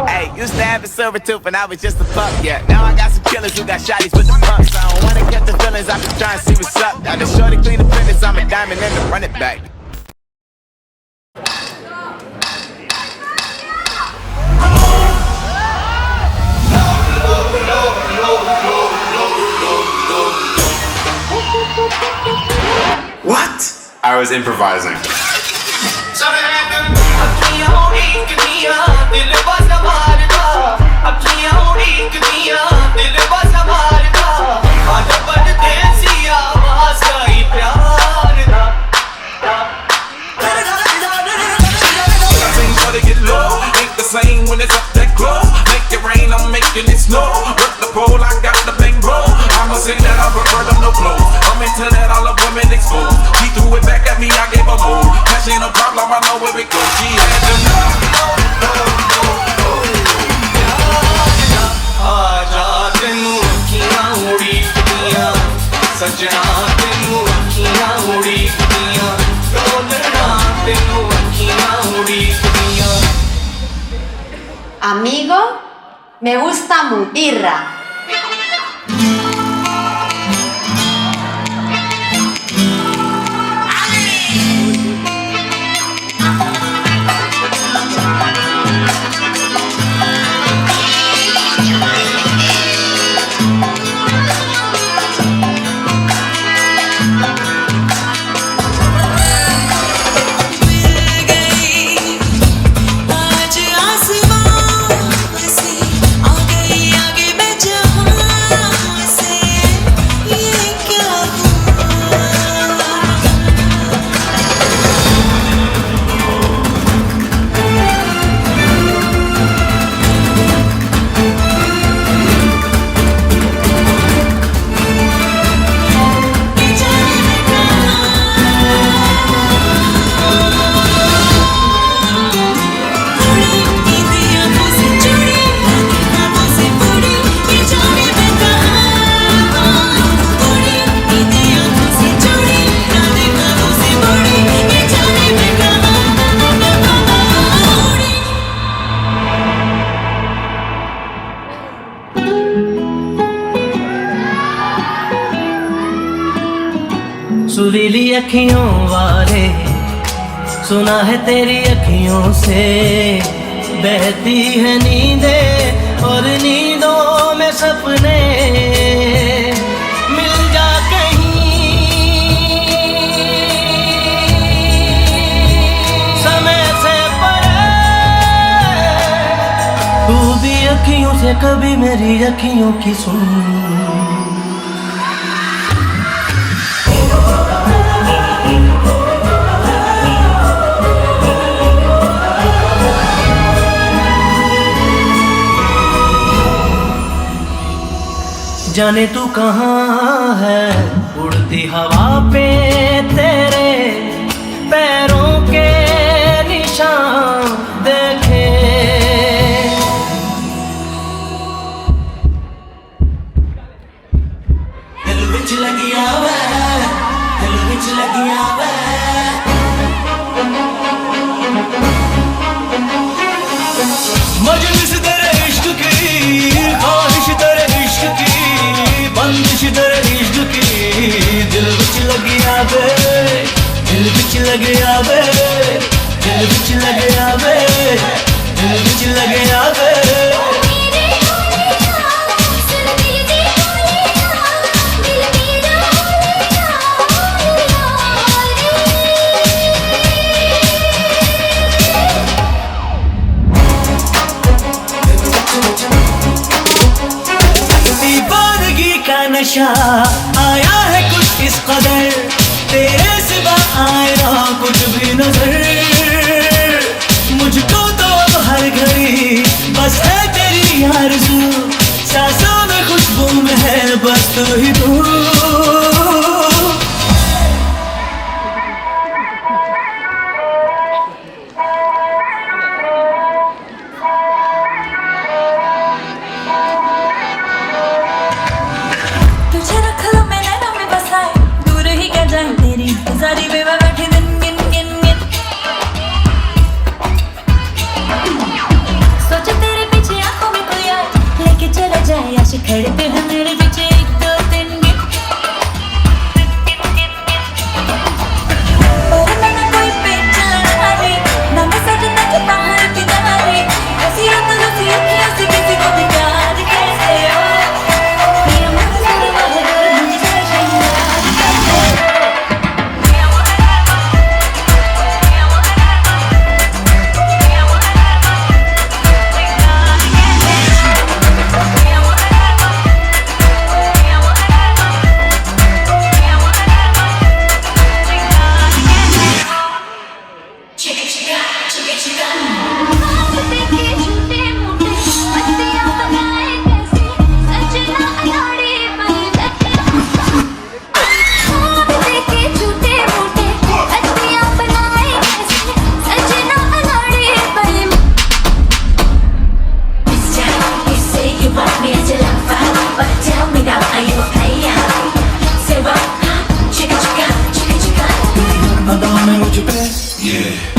Hey, used to have a silver tooth and I was just a pup, yeah. Now I got some killers who got shotties with the pumps. I don't wanna get the feelings, I'm just trying to see what's up. Now the shorty clean the fitness, I'm a diamond and to run it back. What? I was improvising. Same when it's up that glow. Make it rain, I'm making it snow. Work the pole, I got the bang roll. I'ma say that I prefer them no clothes. I'm into that all the women exposed. She threw it back at me, I gave her more. Cash ain't a problem, I know where it goes. She had to know. Aaja tenu akhiyan udiyan, sajna tenu akhiyan udiyan, dolna tenu akhiyan udiyan. Amigo, me gusta mu birra. सुरीली अखियों वाले सुना है तेरी अखियों से बहती है नींदें और नींदों में सपने मिल जा कहीं समय से परे तू भी अखियों से कभी मेरी अखियों की सुन जाने तू कहाँ है उड़ती हवा पे तेरे पैरों के निशान देखे दिल विच लगी आवे दिल विच लगी आवे मजलिस तेरे इश्क की ख्वाहिश तेरे इश्क की बंदिश तेरे इश्क की दिल विच लगी आवे दिल विच लगे आवे दिल विच लगे आवे दिल विच लगे आवे नशा आया है कुछ इस कदर तेरे सिवा आया कुछ भी नजर मुझको तो अब हर घड़ी बस है तेरी आरज़ू सांसों में खुशबू में है बस तू ही तू तुझे रखा मुझ पे Yeah.